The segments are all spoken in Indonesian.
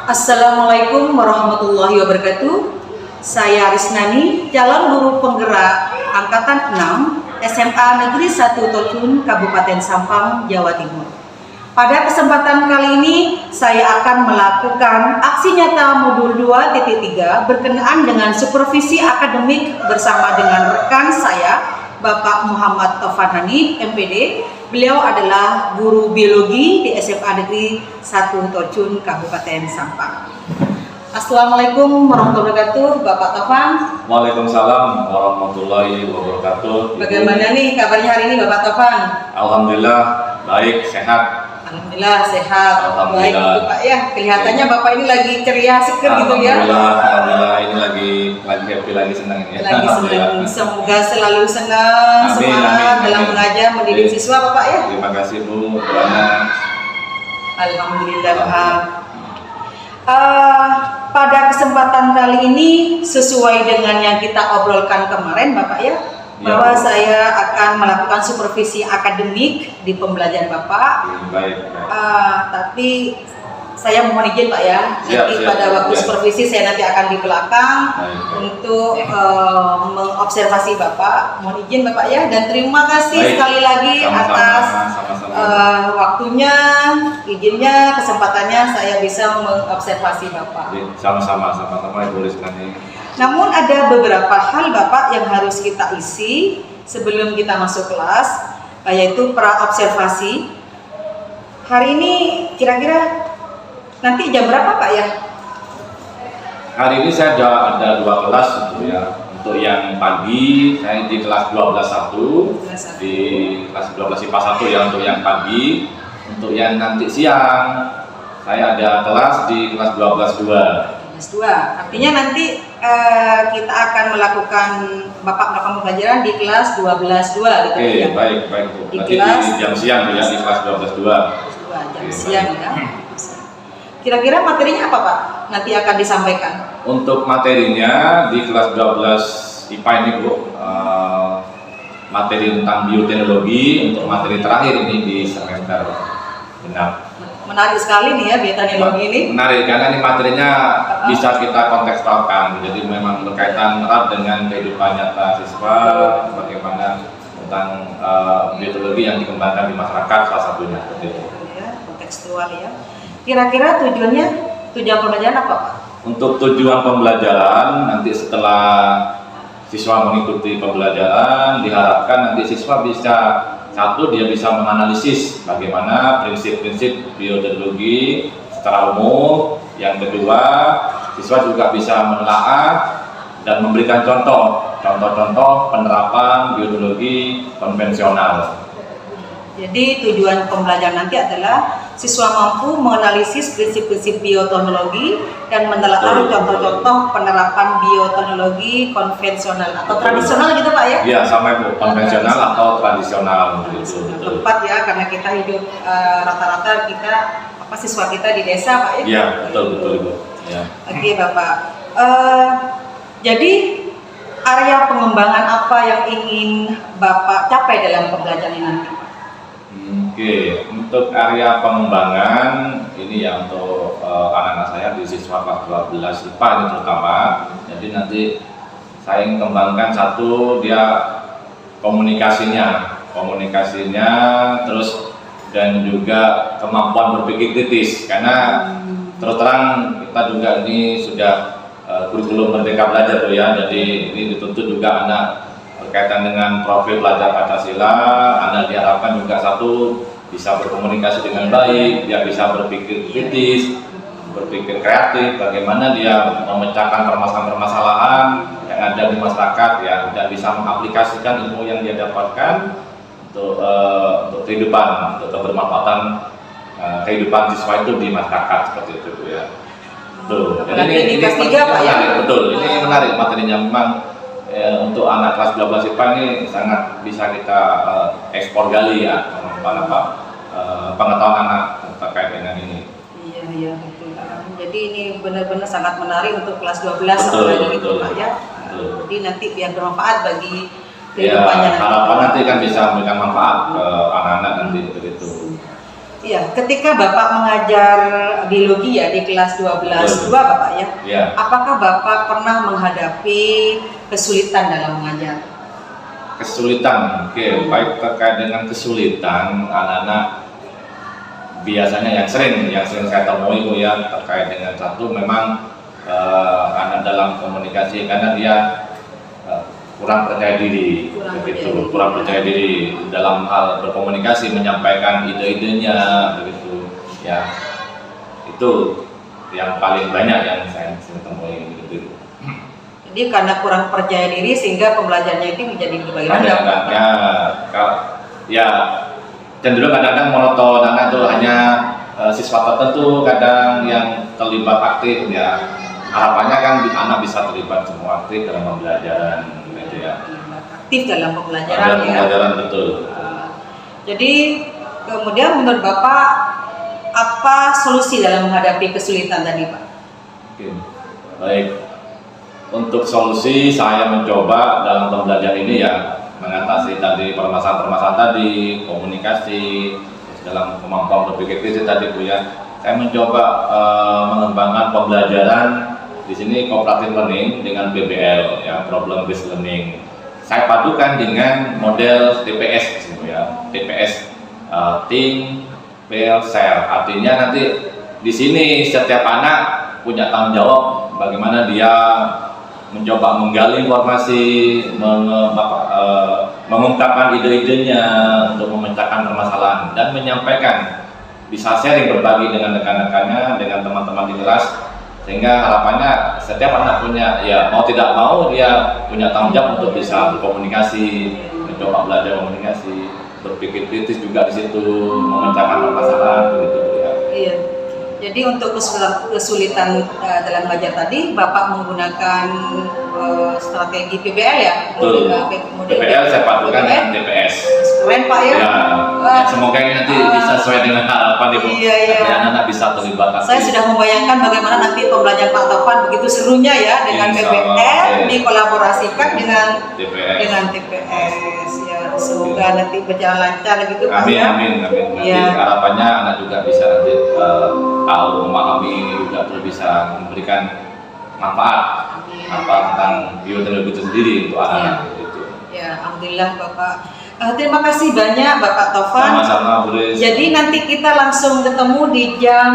Assalamualaikum warahmatullahi wabarakatuh. Saya Risnani, calon guru penggerak Angkatan 6 SMA Negeri 1 Tolcun, Kabupaten Sampang, Jawa Timur. Pada kesempatan kali ini, saya akan melakukan aksi nyata modul 2.3 berkenaan dengan supervisi akademik bersama dengan rekan saya, Bapak Muhammad Taufan Hanif, MPD. Beliau adalah guru biologi di SMA Negeri 1 Tolcun, Kabupaten Sampang. Assalamualaikum warahmatullahi wabarakatuh, Bapak Taufan. Waalaikumsalam warahmatullahi wabarakatuh. Bagaimana nih kabarnya hari ini, Bapak Taufan? Alhamdulillah baik, sehat. Alhamdulillah sehat. Baik, Alhamdulillah. Pak ya. Kelihatannya Bapak ini lagi ceria, seger gitu ya. Alhamdulillah ini lagi happy, lagi senang ini. Lagi senang. Semoga selalu senang, Amin, semangat amin, dalam amin. mengajar mendidik siswa, Bapak ya. Terima kasih Bu. Doanya. Alhamdulillah. Pada kesempatan kali ini sesuai dengan yang kita obrolkan kemarin, Bapak ya, bahwa saya akan melakukan supervisi akademik di pembelajaran Bapak. Baik. Tapi saya mohon izin Pak ya, nanti Siap, pada waktu siap. supervisi saya nanti akan di belakang Baik. untuk mengobservasi Bapak. Mohon izin Bapak ya, dan terima kasih Baik. sekali lagi Sama-sama, atas sama-sama. waktunya, izinnya, kesempatannya saya bisa mengobservasi Bapak. Sama-sama Ibu Risnani. Namun ada beberapa hal Bapak yang harus kita isi sebelum kita masuk kelas, yaitu pra-observasi. Hari ini kira-kira nanti jam berapa Pak ya? Hari ini saya ada 2 kelas gitu ya. Untuk yang pagi saya di kelas 12.1, di kelas 12 IPA 1 ya untuk yang pagi. Untuk yang nanti siang saya ada kelas di kelas 12.2. Kelas 2. Artinya nanti kita akan melakukan Bapak melakukan pembelajaran di kelas 12.2 gitu Oke, ya. baik Bu. Di Nanti kelas di jam siang ya di kelas 12.2. jam Oke, siang ya. Kira-kira materinya apa Pak? Nanti akan disampaikan. Untuk materinya di kelas 12 IPA ini Bu, materi tentang bioteknologi untuk materi terakhir ini di semester genap. Menarik sekali nih ya bioteknologi ini. Menarik karena ini materinya bisa kita kontekstualkan, jadi memang berkaitan erat dengan kehidupan nyata siswa, bagaimana tentang bioteknologi yang dikembangkan di masyarakat salah satunya seperti itu. Ya, kontekstual ya. Kira-kira tujuan pembelajaran apa Pak? Untuk tujuan pembelajaran nanti setelah siswa mengikuti pembelajaran diharapkan nanti siswa bisa dia bisa menganalisis bagaimana prinsip-prinsip bioteknologi secara umum. Yang kedua, siswa juga bisa menelaah dan memberikan contoh-contoh penerapan bioteknologi konvensional. Jadi tujuan pembelajaran nanti adalah siswa mampu menganalisis prinsip-prinsip bioteknologi dan menelaah contoh-contoh penerapan bioteknologi konvensional atau tradisional gitu Pak ya? Iya, sama Bu, konvensional atau tradisional gitu. Tepat ya, karena kita hidup rata-rata kita siswa kita di desa Pak ya? Iya, betul Ibu. Ya. Oke Bapak. Jadi area pengembangan apa yang ingin Bapak capai dalam pembelajaran ini nanti? Oke, untuk area pengembangan ini ya untuk anak-anak saya di siswa kelas 12 IPA ini terutama. Jadi nanti saya ingin kembangkan satu dia komunikasinya terus dan juga kemampuan berpikir kritis karena terus terang kita juga ini sudah kurikulum Merdeka Belajar tuh ya, jadi ini dituntut juga anak berkaitan dengan profil belajar Pancasila. Anak diharapkan juga satu bisa berkomunikasi dengan baik, dia bisa berpikir kritis, berpikir kreatif, bagaimana dia memecahkan permasalahan-permasalahan yang ada di masyarakat ya, dan bisa mengaplikasikan ilmu yang dia dapatkan untuk kehidupan, untuk kebermanfaatan kehidupan siswa itu di masyarakat seperti itu ya. Betul. Jadi ini menarik, betul. Ini menarik materinya memang. Untuk anak kelas 12 IPA ini sangat bisa kita ekspor gali ya pengetahuan anak terkait dengan ini. Iya betul. Jadi ini benar-benar sangat menarik untuk kelas 12 betul. Pak ya. Jadi nanti biar bermanfaat bagi kehidupannya. Ya, harapan nanti kan bisa memberikan manfaat ke anak-anak nanti begitu. Ya, ketika Bapak mengajar biologi ya di kelas 12 2 Bapak ya. Ya. Apakah Bapak pernah menghadapi kesulitan dalam mengajar? Kesulitan, oke, baik terkait dengan kesulitan anak-anak biasanya yang sering saya temui Bu ya, terkait dengan satu memang anak dalam komunikasi karena dia kurang percaya diri, kurang percaya diri dalam hal berkomunikasi, menyampaikan ide-idenya begitu ya. Itu yang paling banyak yang saya temui begitu. Jadi karena kurang percaya diri sehingga pembelajarannya itu menjadi berbagi ya cenderung kadang-kadang monoton, karena itu hanya siswa tertentu kadang yang terlibat aktif ya. Harapannya kan anak bisa terlibat semua aktif dalam pembelajaran gitu ya. Aktif dalam pembelajaran ya. Pembelajaran betul. Jadi kemudian menurut Bapak apa solusi dalam menghadapi kesulitan tadi Pak? Oke. Baik. Untuk solusi saya mencoba dalam pembelajaran ini ya mengatasi tadi permasalahan-permasalahan tadi, komunikasi, dalam kemampuan berpikir kritis tadi Bu ya. Saya mencoba mengembangkan pembelajaran di sini cooperative learning dengan PBL ya, problem based learning. Saya padukan dengan model TPS Bu ya. TPS think, feel, share. Artinya nanti di sini setiap anak punya tanggung jawab bagaimana dia mencoba menggali informasi, mengungkapkan ide-idenya untuk memecahkan permasalahan dan menyampaikan, bisa sharing berbagi dengan rekan-rekannya, dengan teman-teman di kelas, sehingga harapannya setiap anak punya ya mau tidak mau dia punya tanggung jawab untuk bisa berkomunikasi, mencoba belajar komunikasi, berpikir kritis juga di situ, memecahkan permasalahan begitu ya. Iya. Jadi untuk kesulitan dalam belajar tadi, Bapak menggunakan strategi PBL ya? Betul. PBL saya padukan dengan TPS. Keren Pak ya? Ya, semoga ini nanti bisa sesuai dengan harapan Ibu. Iya. Anak-anak bisa terlibat. Saya sudah membayangkan bagaimana nanti pembelajaran Pak Taufan begitu serunya ya dengan PBL dikolaborasikan dengan TPS ya. Semoga nanti berjalan lancar gitu Pak. Amin. Nanti harapannya anak juga bisa nanti tahu, memahami, juga terus bisa memberikan manfaat tentang bioteknologi itu sendiri untuk anak-anak itu. Ya, alhamdulillah Bapak. Terima kasih banyak Bapak Taufan. Sama-sama Bu Riz. Jadi nanti kita langsung ketemu di jam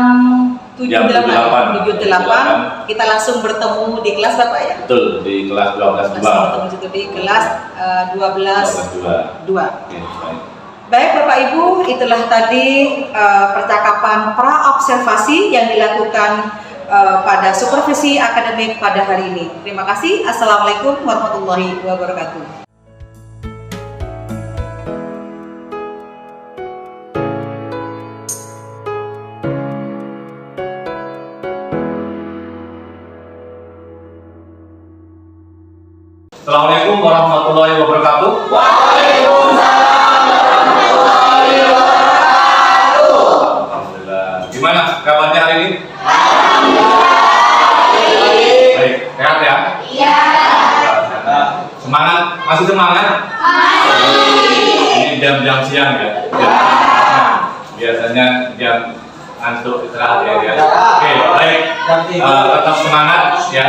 7.8. Kita langsung bertemu di kelas Bapak ya? Betul, di kelas 12.2. Langsung bertemu di kelas 12.2. Oke, baik. Baik Bapak Ibu, itulah tadi percakapan pra-observasi yang dilakukan pada supervisi akademik pada hari ini. Terima kasih. Assalamualaikum warahmatullahi wabarakatuh. Assalamualaikum warahmatullahi wabarakatuh. Gimana kabarnya hari ini? Baik, sehat ya? Iya. Semangat, masih semangat? Ini jam-jam siang ya? Biasanya jam ngantuk istirahat ya? Oke, baik. Tetap semangat ya,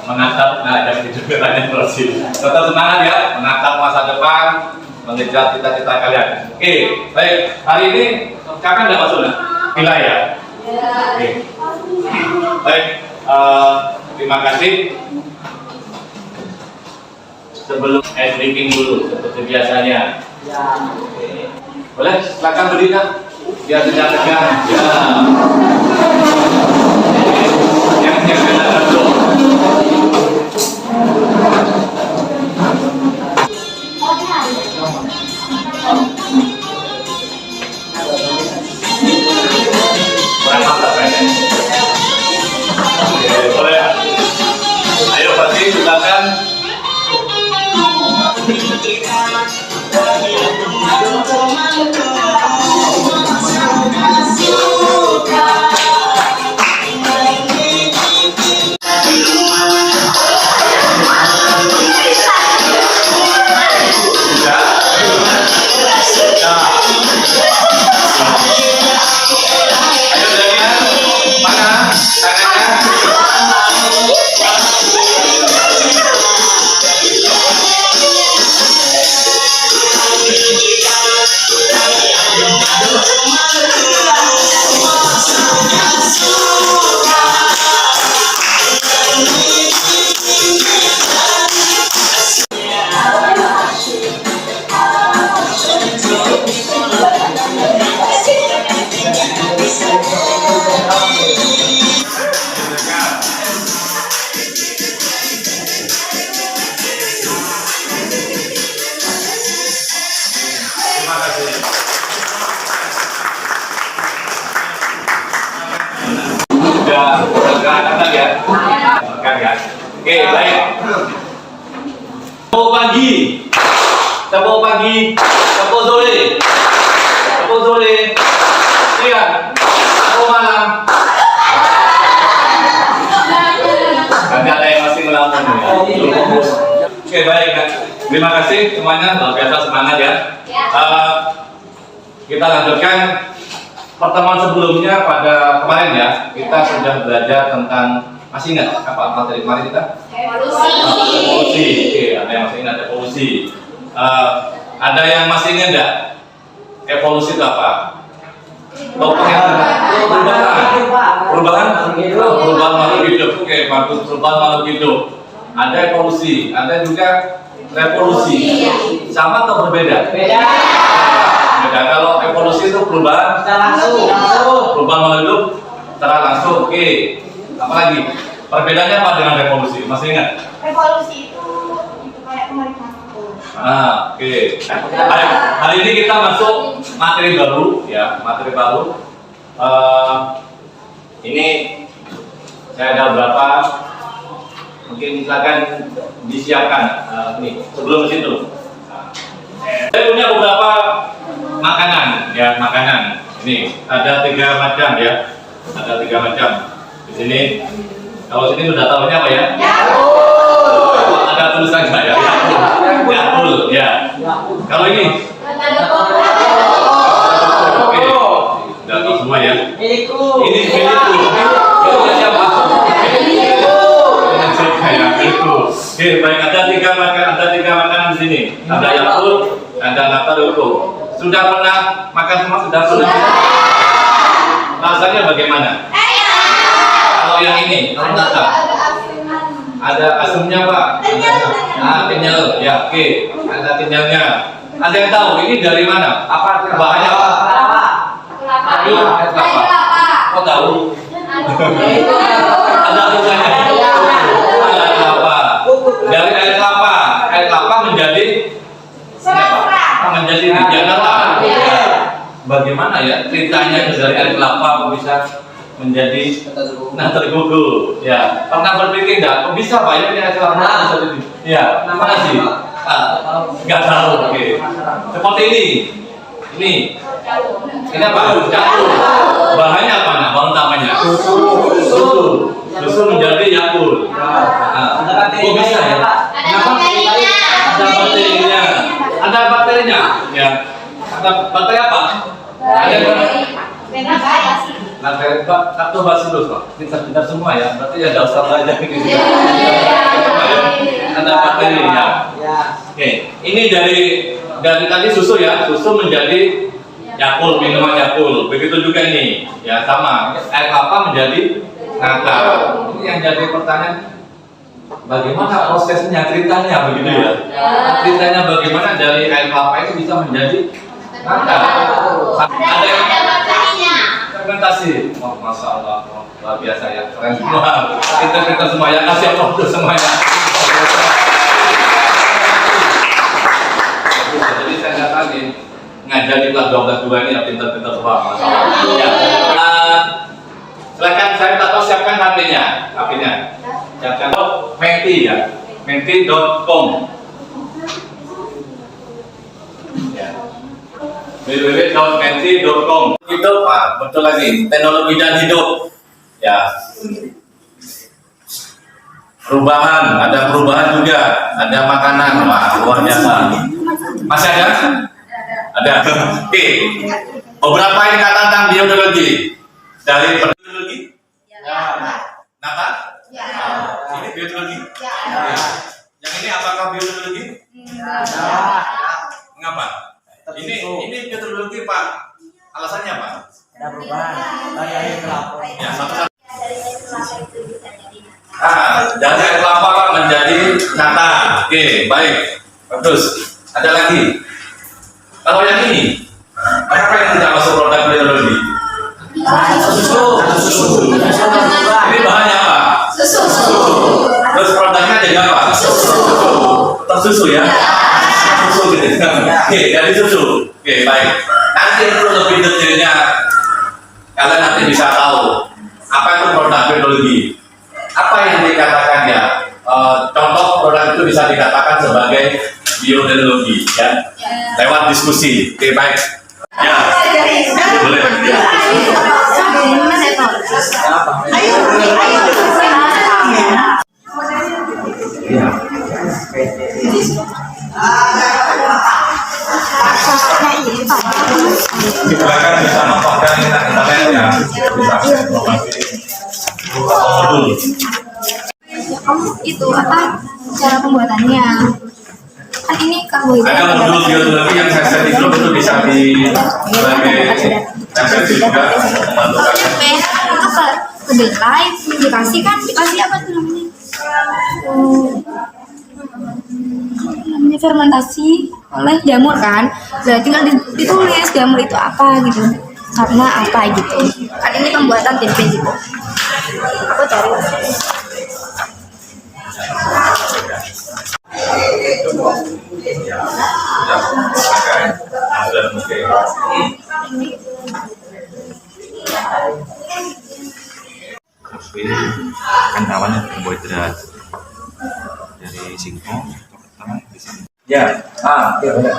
menatap, jam tidur banyak terus. Tetap semangat ya, menatap masa depan, mengejar cita-cita kalian. Oke, baik. Hari ini kapan nggak masuk? Gila ya? Oke. Baik, terima kasih. Sebelum ice breaking dulu, seperti biasanya. Oke. Boleh, silakan berdiri biar tidak tegang. Ya. Yang kena dulu. Kurang mantap kayaknya. Boleh. Ayo pasti silakan. Oke, baik. Tempo pagi, tempo pagi, tempo sore, siang, tempo malam. Nanti ada yang masih melamun ya. Oke, baik kan. Terima kasih semuanya, luar biasa semangat ya. Kita lanjutkan pertemuan sebelumnya pada kemarin ya. Kita sudah belajar tentang, masih ingat apa materi kemarin kita? Evolusi. Oke, ada yang masih ingat evolusi. Ada yang masih ingat enggak? Evolusi itu apa? Perubahan makhluk hidup. Oke, perubahan makhluk hidup. Ada evolusi, ada juga revolusi. Sama atau berbeda? Beda. Kalau evolusi itu perubahan perubahan makhluk hidup secara langsung. Oke. Apalagi? Perbedaannya apa dengan revolusi? Masih ingat? Revolusi itu kayak pemerintahan. Oke. Hari ini kita masuk materi baru ya, materi baru. Ini saya ada beberapa, mungkin silakan disiapkan. Ini sebelum situ. Saya punya beberapa makanan ya, makanan. Ini ada 3 macam ya, ada 3 macam. Di sini, kalau sini sudah tahu apa ya? Ada tulisan nggak ya? Yakul, ya. Kalau ini? Oke, sudah tahu semua ya. Ini milikku. Miliknya siapa? Oke, baik, ada 3 makanan di sini. Ada Yakul, ada Nataruko. Sudah pernah makan semua? Sudah pernah? Rasanya bagaimana? Kalau yang ini, kalau nggak ada asamnya Pak? Kenyal, ya, oke. Ada kenyalnya. Ada yang tahu ini dari mana? Apa bahannya apa? Kelapa. Kok tahu? Ada tulisannya. Air kelapa. Dari air kelapa. Air kelapa menjadi Jakarta. Bagaimana ya ceritanya dari air kelapa bisa menjadi tergugur? Ya, pernah berpikir nggak? Kok bisa Pak ya ini air kelapa bisa jadi? Ya, mana sih? Nggak tahu. Oke. Seperti ini. Ini apa? Yakul. Bahannya apa? Nah, bahan utamanya. Susu menjadi Yakul. Kok bisa ya? Ada bakterinya. Ya. Ada bakteri apa? Ada bakteri Lactobacillus Pak. Kita semua ya. Berarti ya nggak usah belajar ini. Ada bakterinya. Oke. Ini dari tadi susu ya. Susu menjadi Yakul, minuman Yakul. Begitu juga ini. Ya sama. Air kelapa menjadi nata. Ini yang jadi pertanyaan. Bagaimana prosesnya, ceritanya begitu ya? Ceritanya bagaimana dari air kelapa itu bisa menjadi nata? Ada yang fermentasi. Oh, Masya Allah, luar biasa ya, keren semua. Kita semua ya, kasih Allah untuk semuanya. Jadi saya katakan ngajar di kelas 12 ini ya pintar-pintar semua, Masya Allah. Ya. Silakan saya minta tolong siapkan HP-nya. Siapkan Menti ya, menti.com. Ya. www.menti.com. Hidup Pak, betul lagi. Teknologi dan hidup. Ya. Perubahan, ada perubahan juga, ada makanan. Wah, luar biasa. Masih ada? Ada. Oke. Beberapa indikator tentang biologi. Dari biologi? Nata? Ini biologi? Yang ini apakah biologi? Mengapa? Ini biologi Pak. Alasannya apa? Ada perubahan dari air kelapa. Ya, satu-satu. Dari air kelapa Pak menjadi nata. Oke, baik. Bagus. Ada lagi. Kalau yang ini, apa yang tidak masuk produk biologi? Susu. Ini bahannya apa? Susu. Terus produknya jadi apa? Tersusu ya? Susu gitu. Oke, dari susu. Oke, baik. Nanti itu lebih detailnya kalian nanti bisa tahu apa itu produk biologi. Apa yang dikatakan ya contoh produk itu bisa dikatakan sebagai bioteknologi ya, lewat diskusi. Oke, baik ya, boleh. Silakan bisa memanfaatkan internet ya, bisa informasi modul. Itu apa cara pembuatannya? Kan ini karbohidrat. Ada modul bioteknologi yang saya itu bisa di sebagai referensi juga membantu kalian. Itu kedelai dikasih kan dikasih apa tuh namanya? Namanya fermentasi oleh jamur kan. Nah, tinggal ditulis jamur itu apa gitu. Karena apa gitu. Kan ini pembuatan tempe gitu. Aku cari. Kan awalnya karbohidrat dari singkong pertama di sini. Ya, ya benar.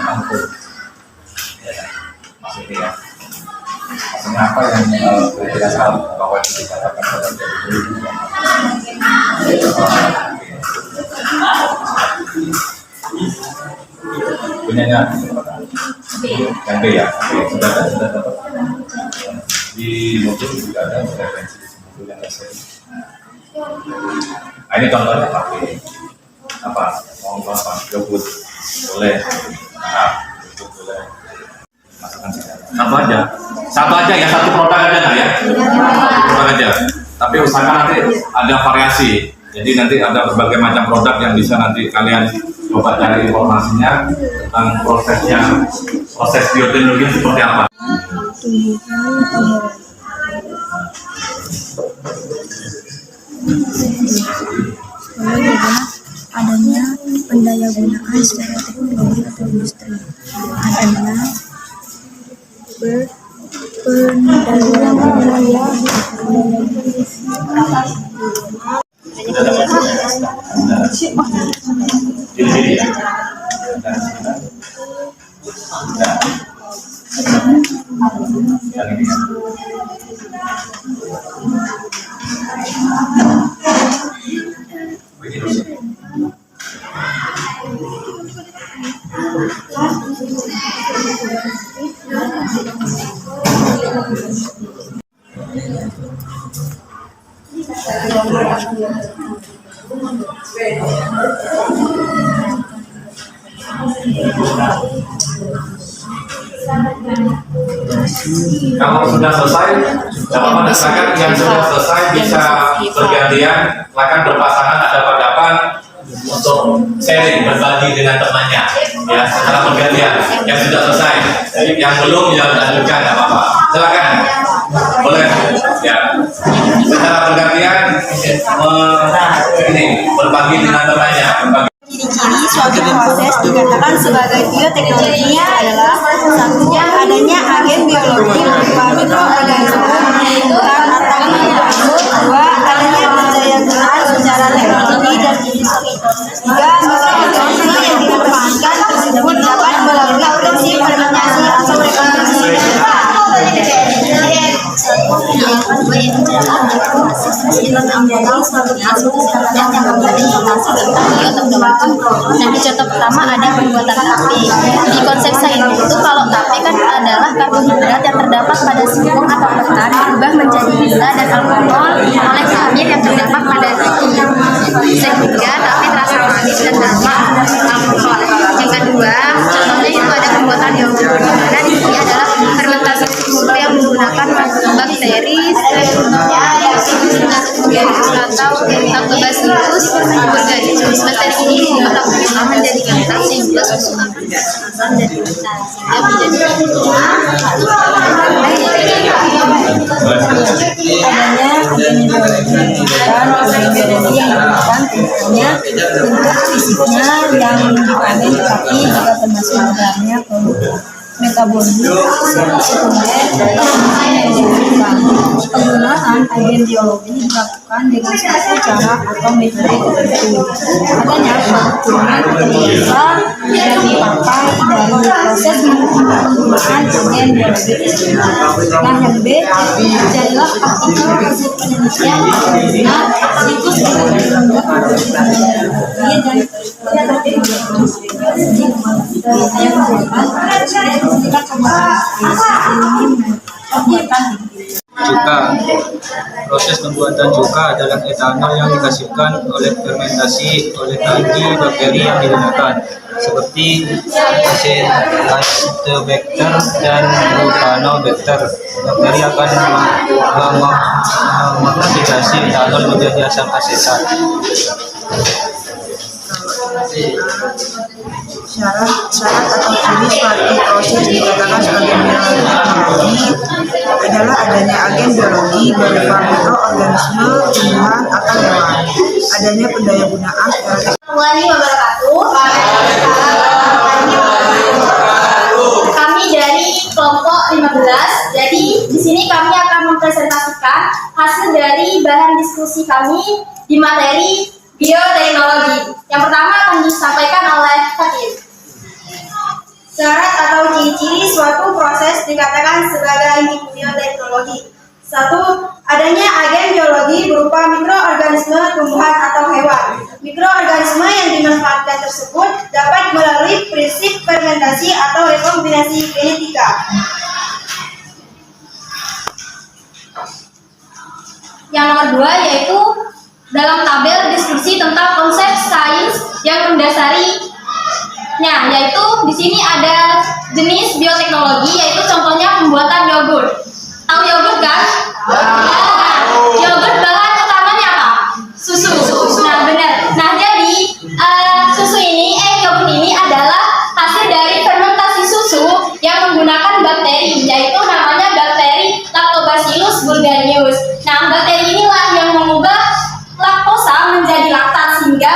Maksudnya ya. Maksudnya apa yang tidak salah bahwa itu dikatakan pada dari dulu. Punyanya yang B ya, sudah dapat. Di modul juga ada referensi modul yang saya. Nah, ini contohnya pakai apa? Mau apa? Yogurt boleh. Nah, yogurt boleh. Masukkan saja. Satu aja ya, satu produk aja nah ya. Produk aja. Tapi usahakan nanti ada variasi. Jadi nanti ada berbagai macam produk yang bisa nanti kalian coba cari informasinya tentang proses bioteknologi seperti apa. Adanya pendaya gunaan secara teknologi atau industri. Adanya Jadi ya. Kalau sudah selesai, jawaban masyarakat yang sudah selesai bisa bergantian, silakan berpasangan ada hadapan untuk sharing, berbagi dengan temannya, ya secara bergantian. Yang sudah selesai, yang belum ya lanjutkan, nggak apa-apa. Silakan, boleh, ya secara bergantian ini berbagi dengan temannya. Ciri-ciri suatu proses dikatakan sebagai bioteknologi adalah satunya adanya agen biologi berupa mikroorganisme menentukan atau mengganggu, dua adanya pendaya gunaan secara teknologi dan industri, tiga mikroorganisme yang dimanfaatkan tersebut dapat melalui prinsip fermentasi atau rekonstruksi Nah, di contoh pertama ada pembuatan tape. Di konsep sains itu kalau tape kan adalah karbohidrat yang terdapat pada singkong atau ketan berubah menjadi gula dan alkohol oleh karbon yang terdapat pada gigi, sehingga tape terasa manis dan tanpa alkohol. Yang kedua, contohnya itu ada pembuatan yogurt, di mana di sini adalah fermentasi susu yang menggunakan bakteri atau lactobacillus organicus. Bakteri ini dimetabolisme menjadi gelatin sehingga susu akan dari gelatin sehingga menjadi bentuk fisiknya yang dipakai tetapi juga termasuk dalamnya produk metabolisme sekunder dalam penggunaan agen biologi dilakukan dengan suatu cara atau metode tertentu. Adanya perhitungan terbiasa yang dipakai dari proses penggunaan agen biologi tersebut. Nah, yang B jadilah artikel hasil penelitian nah siklus biologi dan Cuka. Proses pembuatan cuka adalah etanol yang dihasilkan oleh fermentasi oleh tangki bakteri yang digunakan, seperti Acetobacter dan Propanobacter. Bakteri akan memodifikasi etanol menjadi asam asetat. Syarat atau ciri suatu proses dikatakan sebagai biologi adalah adanya agen biologi berupa mikroorganisme, tumbuhan atau hewan, adanya pendaya gunaan Kami dari kelompok 15. Jadi di sini kami akan mempresentasikan hasil dari bahan diskusi kami di materi bioteknologi. Yang pertama akan disampaikan oleh Fatir. Syarat atau ciri-ciri suatu proses dikatakan sebagai bioteknologi. 1. Adanya agen biologi berupa mikroorganisme, tumbuhan atau hewan. Mikroorganisme yang dimanfaatkan tersebut dapat melalui prinsip fermentasi atau rekombinasi genetika. Yang nomor 2 yaitu dalam tabel diskusi tentang konsep sains yang mendasari. Nah, yaitu di sini ada jenis bioteknologi, yaitu contohnya pembuatan yogurt. Tahu yogurt kan? Nah, yogurt bahan utamanya apa? Susu. Nah, benar. Nah, jadi yogurt ini adalah hasil dari fermentasi susu yang menggunakan bakteri, yaitu namanya bakteri Lactobacillus bulgarius. Nah, bakteri inilah yang mengubah laktosa menjadi laktat sehingga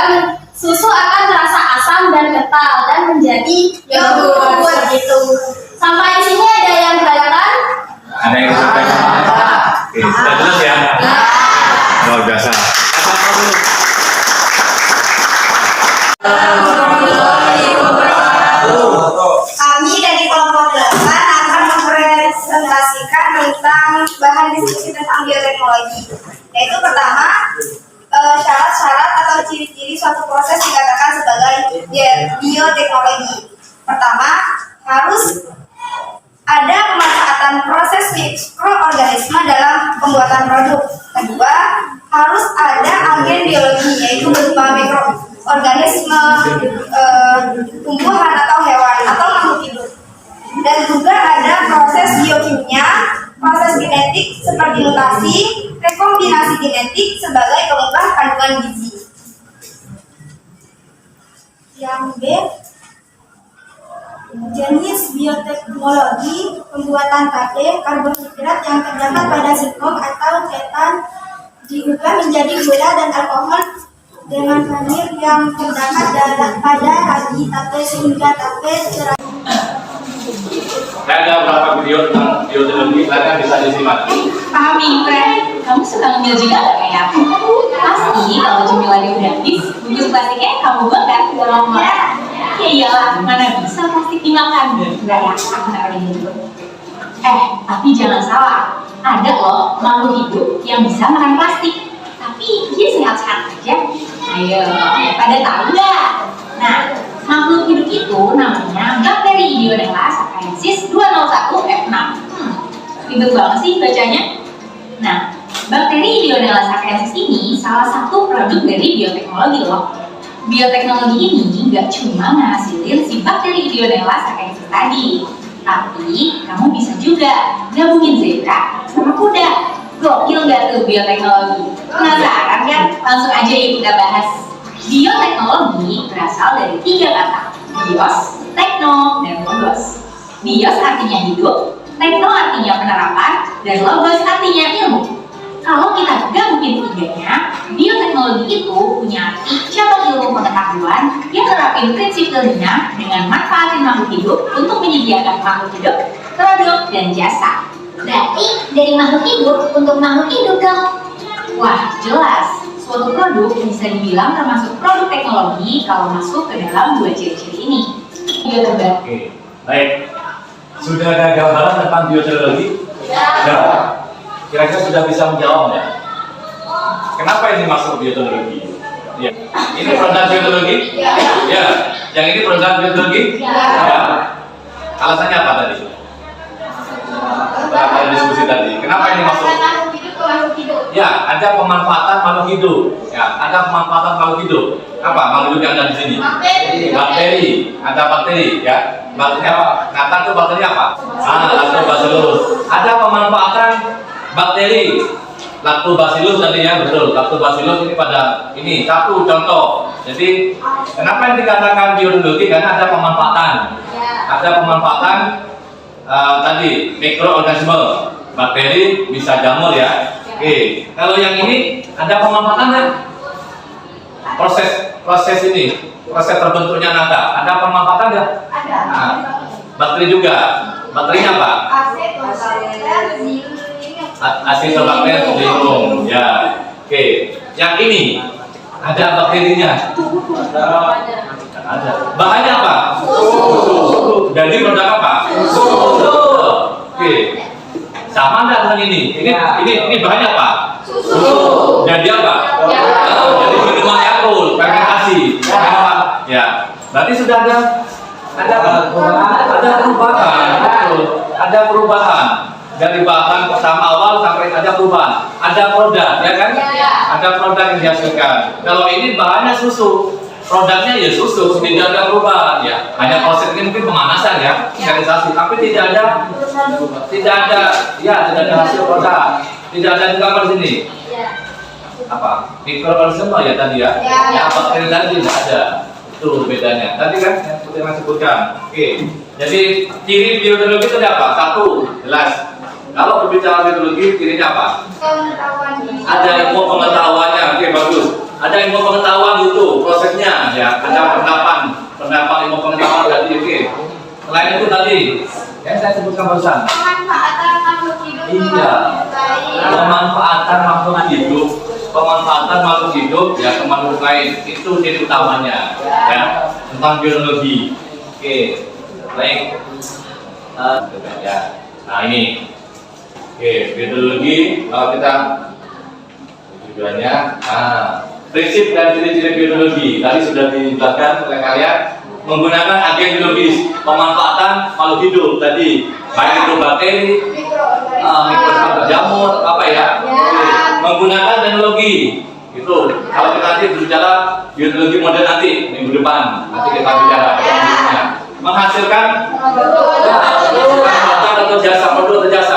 susu akan terasa asam dan kental dan menjadi yogurt begitu. Sampai sini ada yang bertanyakan? Ada yang disampaikan? Oke, sudah jelas ya? Luar biasa. Kami dari kelompok 8 akan mempresentasikan tentang bahan diskusi tentang bioteknologi. Yaitu pertama, syarat-syarat atau ciri-ciri suatu proses dikatakan sebagai bioteknologi. Pertama, harus ada pemanfaatan proses mikroorganisme dalam pembuatan produk. Kedua, harus ada agen biologi, yaitu berupa mikroorganisme, tumbuhan atau hewan atau makhluk hidup. Dan juga ada proses biokimia, proses genetik seperti mutasi, rekombinasi genetik sebagai pengubah kandungan gizi. Yang B, jenis bioteknologi pembuatan kate karbohidrat yang terdapat pada singkong atau ketan diubah menjadi gula dan alkohol dengan vanil yang terdapat pada ragi tape sehingga tape cerah. Saya ada beberapa video tentang bioteknologi, silahkan bisa disimak. Pahami, Fred. Kamu suka ngemil juga gak kayak aku? Pasti kalau cemilannya udah habis, bungkus plastiknya kamu buang kan? Ya iyalah, mana bisa plastik dimakan? Enggak ya, aku gak ada gitu. Tapi jangan salah. Ada loh makhluk hidup yang bisa makan plastik. Tapi dia sehat-sehat aja. Ayo, pada tahu nggak? Nah, makhluk hidup itu namanya bakteri Ideonella saccharensis 201F6. Ribet banget sih bacanya. Nah, bakteri Ideonella saccharensis ini salah satu produk dari bioteknologi loh. Bioteknologi ini nggak cuma ngasilin si bakteri Ideonella saccharensis tadi, tapi kamu bisa juga gabungin zebra sama kuda. Gokil nggak tuh bioteknologi? Penasaran kan? Langsung aja yuk kita bahas. Bioteknologi berasal dari 3 kata: bios, tekno, dan logos. Bios artinya hidup, tekno artinya penerapan, dan logos artinya ilmu. Kalau kita gabungin tiganya, bioteknologi itu punya arti cabang ilmu pengetahuan yang terapin prinsip ilmiah dengan manfaatin makhluk hidup untuk menyediakan makhluk hidup, produk, dan jasa. Berarti dari makhluk hidup untuk makhluk hidup dong. Wah, jelas. Suatu produk bisa dibilang termasuk produk teknologi kalau masuk ke dalam dua ciri-ciri ini. Oke, baik. Sudah ada gambaran tentang bioteknologi? Ya. Kira-kira sudah bisa menjawab ya? Kenapa ini masuk bioteknologi? Ya. Ini produk bioteknologi? Ya. Yang ini produk bioteknologi? Ya. Alasannya apa tadi? Setelah diskusi tadi, kenapa ini masuk? Ya, ada pemanfaatan makhluk hidup. Ya, ada pemanfaatan makhluk hidup. Apa makhluk hidup yang ada di sini? Bakteri. Ada bakteri, ya. Bakteri apa? Kata itu bakteri apa? Lactobacillus. Ada pemanfaatan bakteri. Lactobacillus tadi ya, betul. Lactobacillus ini pada ini satu contoh. Jadi, kenapa yang dikatakan bioteknologi? Karena ada pemanfaatan. Ada pemanfaatan tadi mikroorganisme, bakteri, bisa jamur ya. Oke, kalau yang ini ada pemanfaatan kan? Proses ini, proses terbentuknya nada, ada pemanfaatan nggak? Ada. Nah, bakteri juga. Baterinya apa? Acetobacterium. Ya. Oke, yang ini ada bakterinya. Ada. Bahannya apa? Susu. Jadi produk apa? Susu. Oke. Sama enggak dengan ini? Ini bahannya apa? Susu. Jadi apa? Jadi minuman Yakult, fermentasi. Ya. Berarti sudah ada perubahan. Betul. Ada perubahan. Dari bahan pertama awal sampai ada perubahan. Ada produk, ya kan? Ada produk yang dihasilkan. Kalau ini bahannya susu. Produknya ya susu, tidak ada perubahan ya. Hanya proses ini mungkin pemanasan ya, sterilisasi, tapi tidak ada hasil produk. Tidak ada di gambar sini. Apa? Mikroorganisme ya tadi ya. Ya, bakteri tadi tidak ada. Itu bedanya. Tadi kan yang seperti yang disebutkan. Oke. Jadi ciri bioteknologi itu apa? Satu, jelas. Kalau berbicara bioteknologi, cirinya apa? Ada ilmu pengetahuannya. Oke, bagus. Ada ilmu pengetahuan itu prosesnya ya. Ada pendapat ilmu pengetahuan tadi. Oke. Selain itu tadi yang saya sebutkan barusan. Pemanfaatan makhluk hidup. Iya. Pemanfaatan makhluk hidup. Pemanfaatan makhluk hidup ya ke makhluk lain itu ciri utamanya ya tentang biologi. Oke. Baik. Ya. Nah ini. Oke, biologi kalau kita tujuannya prinsip dan ciri-ciri biologi tadi sudah dijelaskan oleh kalian menggunakan agen biologis pemanfaatan makhluk hidup tadi baik itu bakteri, mikroorganisme, jamur apa ya, menggunakan teknologi itu kalau kita nanti berbicara biologi modern nanti minggu depan nanti kita bicara menghasilkan produk atau jasa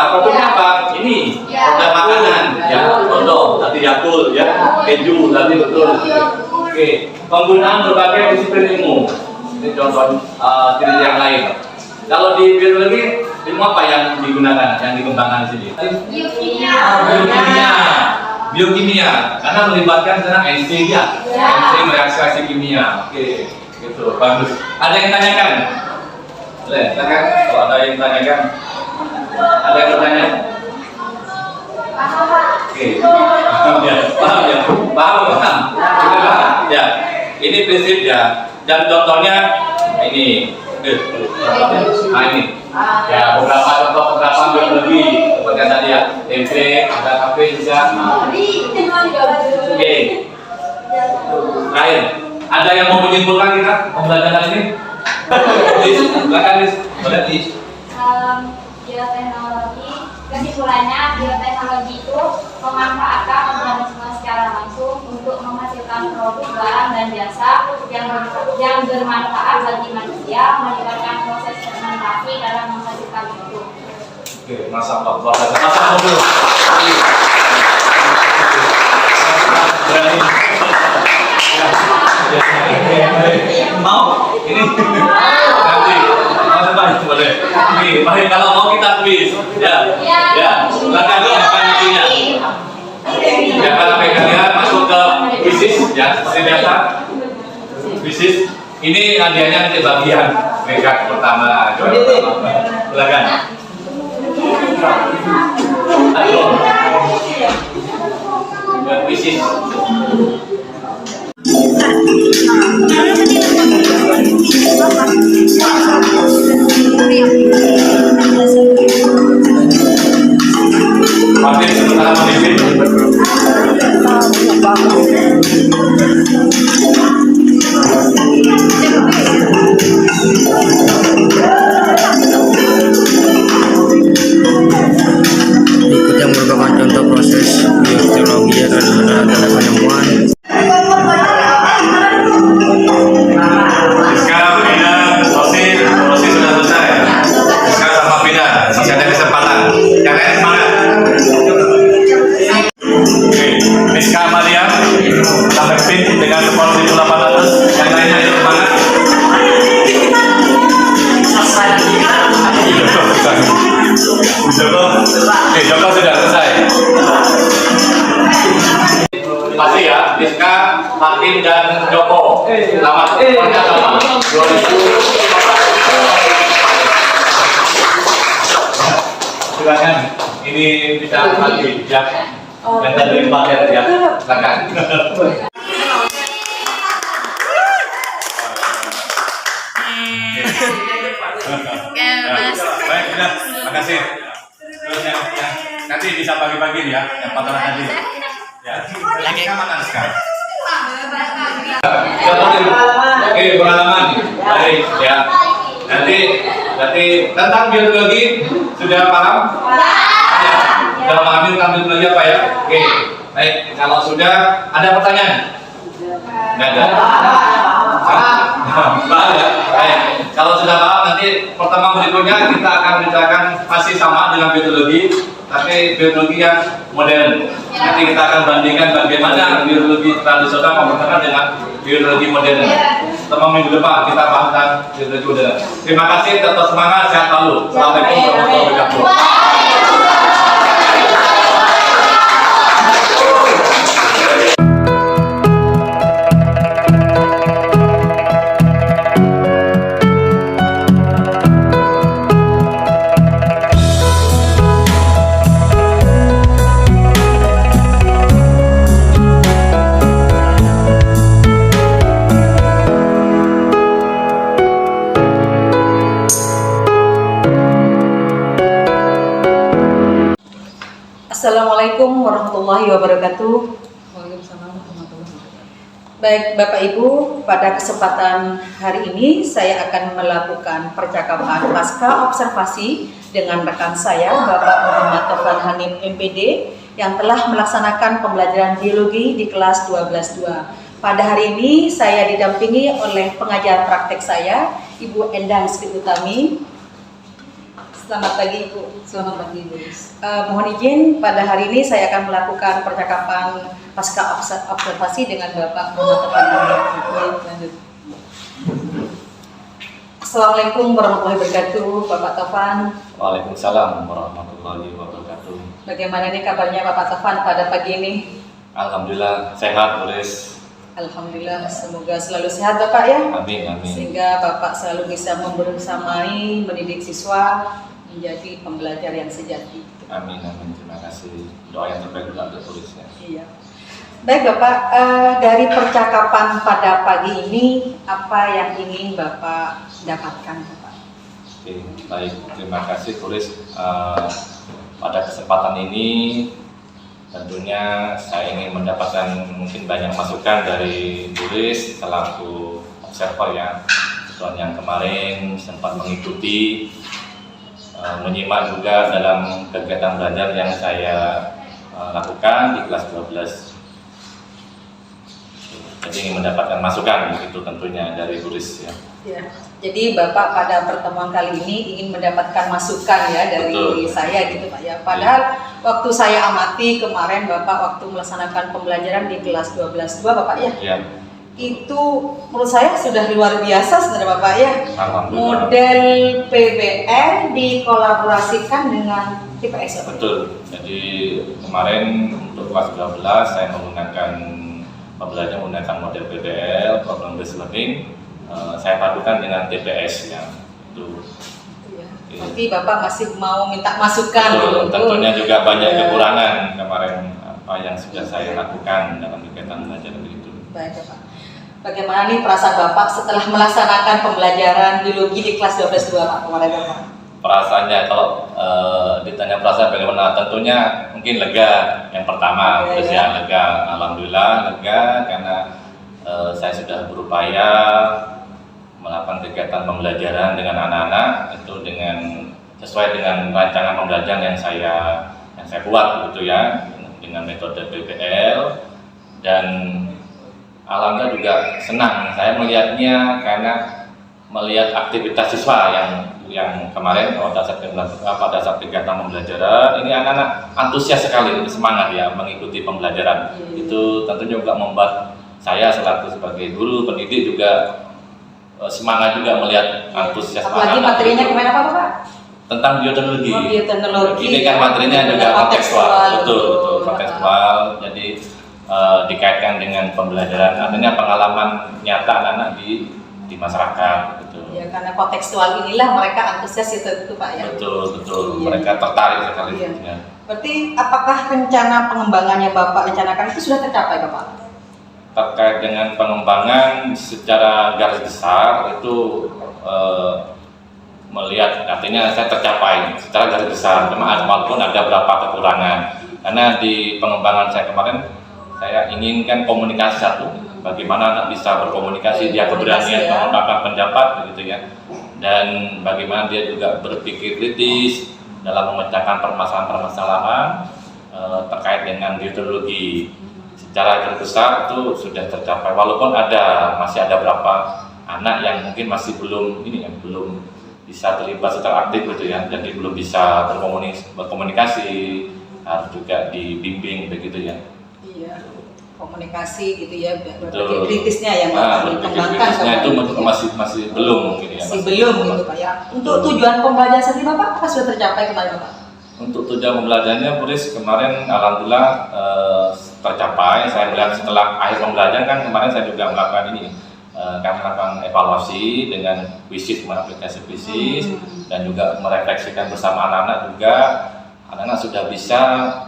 produknya apa ini produk makanan ya contoh tadi Yakult ya keju tadi betul. Oke, penggunaan berbagai disiplin ilmu ini contoh ciri yang lain. Kalau di biologi ilmu apa yang digunakan yang dikembangkan di sini? Biokimia karena melibatkan enzim ya enzim reaksi kimia. Oke, gitu bagus. Ada yang tanyakan? Boleh, silakan. Kalau ada yang tanyakan, ada yang bertanya? Oke, paham. Ya, ini prinsip ya. Dan contohnya ini. Nah ini. Ya, beberapa contoh penerapan biologi seperti yang tadi ya, tempe, ada kafe juga. Oke. Terakhir, ada yang mau menyimpulkan kita pembelajaran ini? Silakan, boleh di. Bioteknologi, kesimpulannya bioteknologi itu memanfaatkan organisme secara langsung untuk menghasilkan produk, barang, dan jasa yang bermanfaat bagi manusia, melibatkan proses fermentasi dalam menghasilkan produk. Oke, masa dulu. Mau ini nanti boleh. Oke, baik kalau mau kita quiz ya silakan apa intinya Silakan kalian masuk ke bisnis ya, seperti biasa. Bisnis ini hadiahnya nanti bagian mereka pertama. Silakan. Ayo. Bisnis. Masih sementara memimpin. Berikut yang merupakan contoh proses bioteknologi adalah penemuan Sekarang Bina, Rosi sudah selesai. Sekarang sama Bina, masih ada kesempatan. Yang lain semangat. Oke, Miska Amalia, sampai pin dengan skor 1.800. Yang lainnya ayo semangat. Joko sudah selesai. Terima kasih ya, Miska, Martin dan Joko. Selamat pernyataan 2000. Silakan, ini bisa nanti ya. Yang tadi paket ya, silakan. Baik, sudah, makasih. Terus yang nanti bisa pagi-pagi ya, yang patungan tadi. Ya, yang kita makan sekarang. Oke, pengalaman baik ya. Nanti tentang biologi sudah paham? Ya. Sudah mengambil biologi apa ya? Oke, baik. Kalau sudah ada pertanyaan? Nggak ada. Baik. Kalau sudah paham, nanti pertemuan berikutnya kita akan bicarakan masih sama dengan biologi, tapi biologi yang modern. Nanti kita akan bandingkan bagaimana biologi tradisional mempertemukan dengan biologi modern. Pertemuan minggu depan kita bahas tentang biologi modern. Terima kasih, tetap semangat, sehat selalu. Assalamualaikum warahmatullahi wabarakatuh. Assalamualaikum warahmatullahi wabarakatuh. Waalaikumsalam warahmatullahi wabarakatuh. Baik Bapak Ibu, pada kesempatan hari ini saya akan melakukan percakapan pasca observasi dengan rekan saya Bapak Muhammad Taufan Hanif MPD yang telah melaksanakan pembelajaran biologi di kelas 12-2. Pada hari ini saya didampingi oleh pengajar praktek saya Ibu Endang Sri Utami. Selamat pagi Ibu. Selamat pagi Ibu. Mohon izin pada hari ini saya akan melakukan percakapan pasca observasi dengan Bapak Muhammad Taufan. Assalamualaikum warahmatullahi wabarakatuh, Bapak Taufan. Waalaikumsalam warahmatullahi wabarakatuh. Bagaimana nih kabarnya Bapak Taufan pada pagi ini? Alhamdulillah sehat, Boris. Alhamdulillah, semoga selalu sehat Bapak ya. Amin, amin. Sehingga Bapak selalu bisa membersamai mendidik siswa menjadi pembelajar yang sejati. Amin, amin. Terima kasih. Doa yang terbaik untuk tulisnya. Iya. Baik Bapak, dari percakapan pada pagi ini apa yang ingin Bapak dapatkan Bapak? Oke, baik. Terima kasih tulis. Pada kesempatan ini tentunya saya ingin mendapatkan mungkin banyak masukan dari tulis selaku observer ya. Tahun yang kemarin sempat mengikuti menyimak juga dalam kegiatan belajar yang saya lakukan di kelas 12. Jadi ingin mendapatkan masukan begitu tentunya dari tulis ya. Ya. Jadi Bapak pada pertemuan kali ini ingin mendapatkan masukan ya dari saya gitu Pak ya. Padahal waktu saya amati kemarin Bapak waktu melaksanakan pembelajaran di kelas 12-2 Bapak ya. Ya. itu menurut saya sudah luar biasa sebenarnya Bapak ya. Alhamdulillah. Model PBL dikolaborasikan dengan TPS. Betul. Jadi kemarin untuk kelas 12 saya menggunakan pembelajaran menggunakan model PBL, problem based learning. Saya padukan dengan TPS ya. Itu. Nanti Bapak masih mau minta masukan. Betul. Tentunya juga banyak Ya. kekurangan kemarin apa yang sudah saya lakukan dalam kegiatan belajar itu. Baik Bapak. Bagaimana nih perasaan Bapak setelah melaksanakan pembelajaran biologi di kelas 12 2 Pak kemarin Bapak? Perasaannya kalau ditanya perasaan bagaimana, tentunya mungkin lega yang pertama, terus ya lega, alhamdulillah lega karena saya sudah berupaya melakukan kegiatan pembelajaran dengan anak-anak itu dengan sesuai dengan rancangan pembelajaran yang saya buat gitu ya, dengan metode PBL. Dan alhamdulillah juga senang saya melihatnya karena melihat aktivitas siswa yang kemarin pada saat kegiatan pembelajaran ini anak-anak antusias sekali, semangat ya mengikuti pembelajaran. Itu tentunya juga membuat saya selaku sebagai guru pendidik juga semangat juga melihat antusias apalagi anak-anak. materinya kemana Pak? Tentang bioteknologi. Bioteknologi. Ini kan materinya juga kontekstual, betul kontekstual. Jadi dikaitkan dengan pembelajaran, artinya pengalaman nyata anak-anak di masyarakat gitu. Ya karena kontekstual inilah mereka antusias itu Pak ya. Betul. Iya. Mereka tertarik sekali. Iya. Ya. Berarti apakah rencana pengembangannya Bapak rencanakan itu sudah tercapai Bapak? Terkait dengan pengembangan secara garis besar itu melihat artinya saya tercapai secara garis besar, cuma walaupun ada beberapa kekurangan karena di pengembangan saya kemarin saya inginkan komunikasi satu, bagaimana anak bisa berkomunikasi, dia keberanian mengungkapkan pendapat begitu ya, dan bagaimana dia juga berpikir kritis dalam memecahkan permasalahan-permasalahan terkait dengan bioteknologi. Secara garis besar itu sudah tercapai, walaupun masih ada beberapa anak yang mungkin masih belum bisa terlibat secara aktif gitu ya, jadi belum bisa berkomunikasi, harus juga dibimbing begitu ya. Iya, komunikasi gitu ya, Betul. kritisnya yang dikembangkan. Kritisnya itu masih belum mungkin ya. Masih belum gitu Pak ya. Untuk tujuan pembelajaran sendiri Bapak apa sudah tercapai kemarin Bapak? Untuk tujuan pembelajarannya Puris kemarin alhamdulillah tercapai. Saya melihat setelah akhir pembelajaran kan kemarin saya juga melakukan kami melakukan evaluasi dengan quizzes, aplikasi quizzes, dan juga merefleksikan bersama anak-anak juga. Anak-anak sudah bisa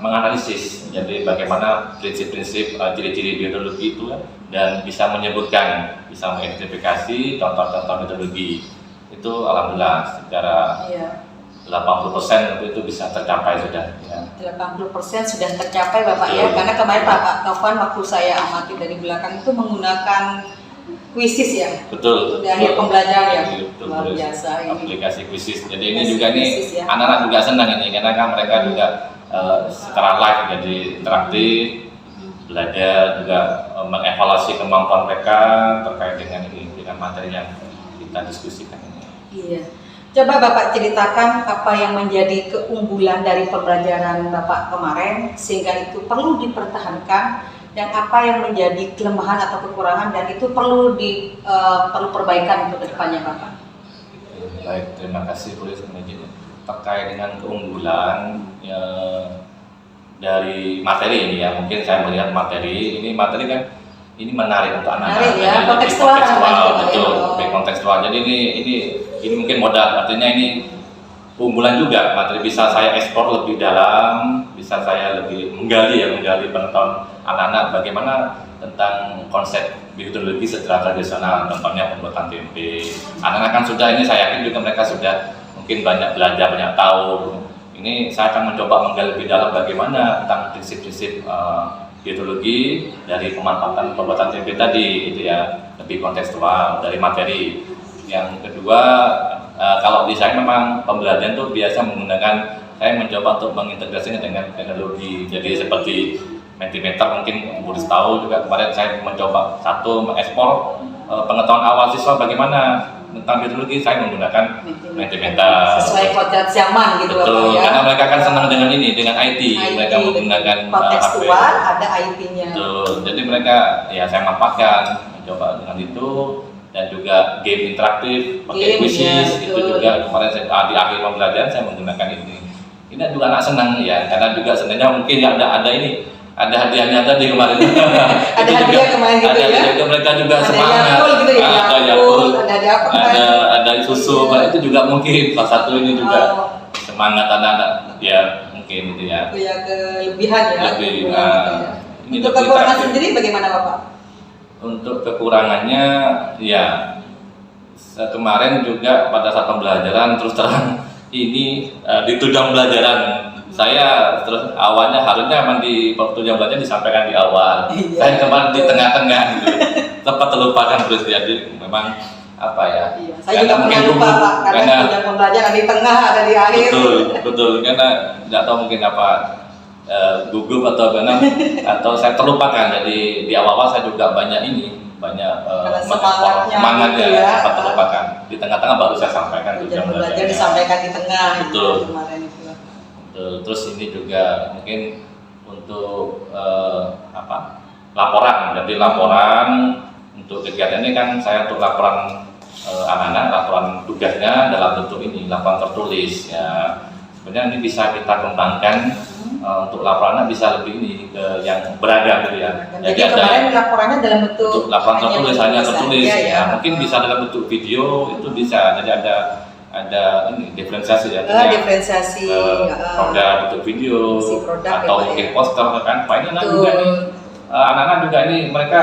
menganalisis jadi bagaimana prinsip-prinsip ciri-ciri bioteknologi itu dan bisa menyebutkan, bisa mengidentifikasi contoh-contoh metodologi. Itu alhamdulillah secara 80% itu bisa tercapai sudah ya. 80% sudah tercapai Bapak ya, karena kemarin Pak Taufan waktu saya amati dari belakang itu menggunakan quizzes ya. Betul. Di akhir pembelajaran ya. Betul, Luar biasa ini. Aplikasi quizzes. Jadi ini Aplikasi juga quizzes, ya. anak-anak juga senang ini karena kan mereka juga secara live jadi interaktif, belajar juga mengevaluasi kemampuan mereka terkait dengan materi yang kita diskusikan ini. Iya. Coba Bapak ceritakan apa yang menjadi keunggulan dari pembelajaran Bapak kemarin sehingga itu perlu dipertahankan dan apa yang menjadi kelemahan atau kekurangan dan itu perlu perbaikan untuk kedepannya Bapak. Baik, terima kasih Polis Menjadi. Terkait dengan keunggulan dari materi ini ya, mungkin saya melihat materi kan ini menarik untuk anak-anak. Menarik ya, kontekstual. Betul, lebih kontekstual. Jadi ini mungkin modal, artinya ini keunggulan juga. Materi bisa saya ekspor lebih dalam, bisa saya lebih menggali pengetahuan anak-anak bagaimana tentang konsep bioteknologi secara tradisional, contohnya pembuatan tempe. Anak-anak kan sudah ini saya yakin juga mereka sudah mungkin banyak belajar, banyak tahu. Ini saya akan mencoba menggali lebih dalam bagaimana tentang prinsip-prinsip bioteknologi dari pemanfaatan pembuatan tempe tadi itu ya, lebih kontekstual dari materi. Yang kedua, kalau di saya memang pembelajaran itu biasa menggunakan, saya mencoba untuk mengintegrasinya dengan teknologi. Jadi seperti Mentimeter mungkin Boris tahu juga kemarin saya mencoba mengekspor pengetahuan awal siswa bagaimana tentang bioteknologi, saya menggunakan Mentimeter. Sesuai kodrat zaman gitu Betul, Bapak ya. karena mereka kan senang dengan dengan IT. Mereka menggunakan kontekstual HP. ada IT-nya. Betul, jadi mereka ya saya manfaatkan coba dengan itu, dan juga game interaktif pakai Game, quizzes ya, itu betul. juga kemarin di akhir pembelajaran saya menggunakan ini. Ini juga anak senang ya, karena juga sebenarnya mungkin ada ini, ada hadiahnya tadi kemarin. Ada hadiah kemarin gitu ada ya? hadiah juga, mereka juga Ada semangat. Yakult gitu ya, Ada Yakult, Yakult, ada hadiah apa kemarin? ada susu, itu juga mungkin salah satu ini juga Oh. semangat anak-anak ya mungkin itu ya. Itu ya kelebihan ya. Lebih, kekurangan gitu ya. ini Untuk lebih kekurangan interaktif. sendiri bagaimana Bapak? Untuk kekurangannya ya kemarin juga pada saat pembelajaran terus terang ini di tunjang pembelajaran saya terus awalnya harusnya memang di tunjang pembelajaran disampaikan di awal. Iya, Saya kemarin di betul. tengah-tengah gitu. Tempat terlupakan terus jadi memang apa ya? Iya, saya juga pernah lupa gugup, Pak, karena punya pembelajaran di tengah ada di akhir. betul karena tidak tahu mungkin apa gugup atau karena atau saya terlupakan. Jadi di awal-awal saya juga banyak Karena semangatnya gitu ya. sempat terlupakan. Di tengah-tengah baru saya sampaikan Ujian belajar disampaikan di tengah gitu Betul. kemarin itu. Terus ini juga mungkin untuk laporan. Jadi laporan untuk kegiatan ini kan saya untuk laporan anak-anak, laporan tugasnya dalam bentuk ini, laporan tertulis ya. Sebenarnya ini bisa kita kembangkan untuk laporannya bisa lebih ini ke yang beragam gitu ya. Jadi kemarin laporannya dalam bentuk untuk laporan tertulis hanya tertulis saja, ya. Mungkin bisa dalam bentuk video itu bisa. Jadi ada ini diferensiasi ya. Diferensiasi Produk bentuk video si produk atau ya, mungkin Pak, ya. poster kan. Pak ini Betul. juga nih anak-anak juga ini mereka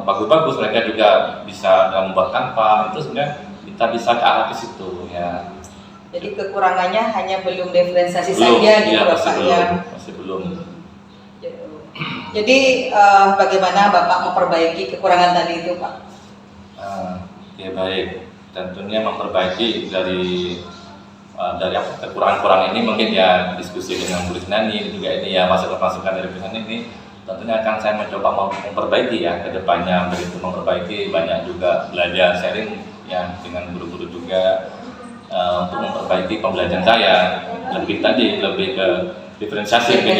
bagus-bagus, mereka juga bisa dalam membuat kanvas itu sebenarnya kita bisa ke arah ke situ ya. Jadi kekurangannya hanya belum diferensiasi Belum, saja gitu ya, Bapak ya. masih belum. Jadi bagaimana Bapak memperbaiki kekurangan tadi itu Pak? Oke baik, tentunya memperbaiki dari kekurangan-kekurangan ini mungkin ya diskusi dengan Bu Risnani juga ini ya masukan-masukan dari Bu Risnani ini tentunya akan saya mencoba memperbaiki ya ke depannya, begitu memperbaiki banyak juga belajar sharing ya dengan guru-guru juga untuk memperbaiki pembelajaran saya lebih ke diferensiasi gitu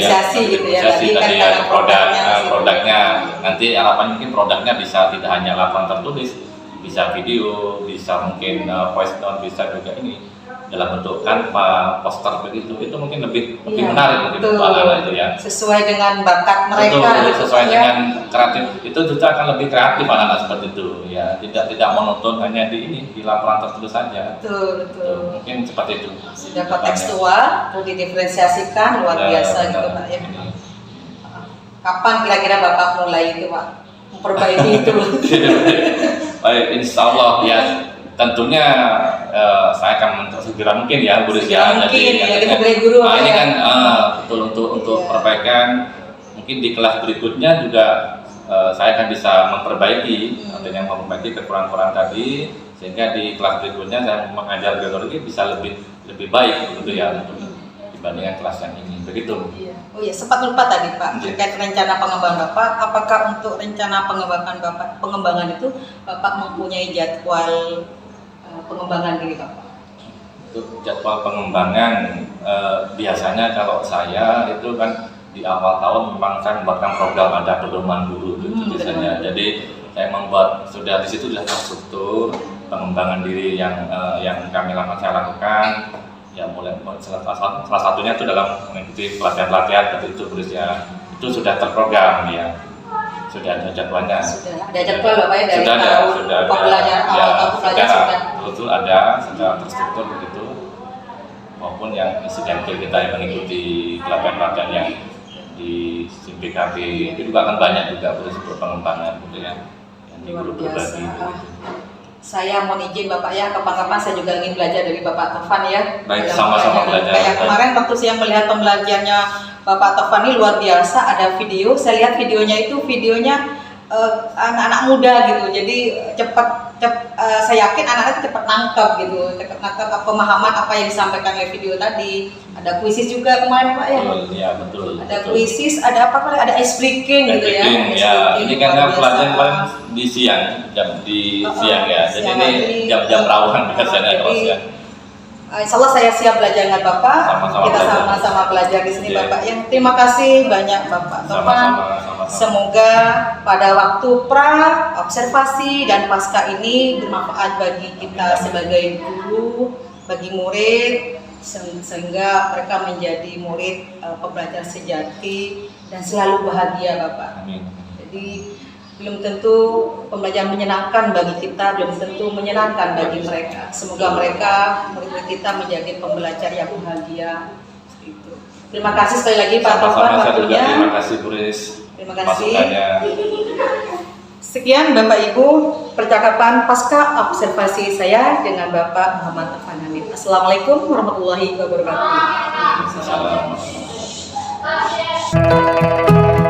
ya, Tadi kan tadi karena produknya nanti harapannya mungkin produknya bisa tidak hanya laporan tertulis, bisa video, bisa mungkin voice note, bisa juga ini dalam bentuk kanvas, poster begitu, itu mungkin lebih menarik mungkin untuk anak-anak itu ya. Sesuai dengan bakat mereka. Betul, sesuai dengan kreatif, itu juga akan lebih kreatif anak-anak seperti itu ya, tidak monoton hanya di laporan tertulis saja. Betul. Mungkin seperti itu. Dapat tekstual, perlu didiferensiasikan luar biasa gitu Pak ya. Kapan kira-kira Bapak mulai itu Pak memperbaiki itu? Baik, insya Allah ya. Tentunya saya akan segera mungkin ya Bu Risya. Mungkin ya kita beri guru. Ini kan betul untuk perbaikan. Mungkin di kelas berikutnya juga saya akan bisa memperbaiki, artinya memperbaiki kekurangan-kekurangan tadi, sehingga di kelas berikutnya saya mengajar biologi bisa lebih baik begitu ya dibandingkan kelas yang ini. Begitu. Iya. Oh iya, sempat lupa tadi Pak terkait rencana pengembangan Bapak. Apakah untuk rencana pengembangan itu Bapak mempunyai jadwal pengembangan diri Bapak? Untuk jadwal pengembangan biasanya kalau saya itu kan di awal tahun memang saya membuatkan program ada pedoman guru itu biasanya. Jadi saya membuat sudah di situ sudah terstruktur pengembangan diri yang saya lakukan. Ya mulai salah satunya itu dalam mengikuti pelatihan tadi itu berusia itu sudah terprogram ya. Sudah ada jadwalnya. Sudah ada jadwal Bapak ya dari sudah pembelajaran awal tahun pelajaran betul ada secara terstruktur begitu, maupun yang insidental kita yang mengikuti pelatihan yang di SIMPKB itu juga akan banyak juga untuk pengembangan gitu ya yang di guru berbagi. Saya mohon izin Bapak ya, kapan-kapan saya juga ingin belajar dari Bapak Tovan ya. Baik, sama-sama belajar. Kayak kemarin waktu saya melihat pembelajarannya Bapak Tovan ini luar biasa, ada video, saya lihat videonya anak-anak muda gitu, jadi saya yakin anak-anak cepat nangkep gitu, cepat nangkep pemahaman apa yang disampaikan oleh video tadi. Ada kuisis juga kemarin Pak ya? Iya betul. Ada kuisis, ada apa Pak? Ada ice breaking gitu ya? Ya, ini kan pelajaran paling di siang, siang ya, jadi ini jam-jam rawan biasanya kalau siang. Insya Allah saya siap belajar dengan Bapak. Kita sama-sama belajar di sini Bapak. Yang terima kasih banyak Bapak Tovan. Semoga pada waktu pra, observasi, dan pasca ini bermanfaat bagi kita sebagai guru, bagi murid, sehingga mereka menjadi murid pembelajar sejati dan selalu bahagia, Bapak. Amin. Jadi belum tentu pembelajaran menyenangkan bagi kita, belum tentu menyenangkan bagi mereka. Semoga mereka, murid-murid kita menjadi pembelajar yang bahagia. Itu. Terima kasih sekali lagi Pak Taufan waktunya. Terima kasih Bu Riz. Terima kasih. Masukannya. Sekian Bapak Ibu percakapan pasca observasi saya dengan Bapak Muhammad Taufan Hanif. Assalamualaikum warahmatullahi wabarakatuh. Assalamualaikum.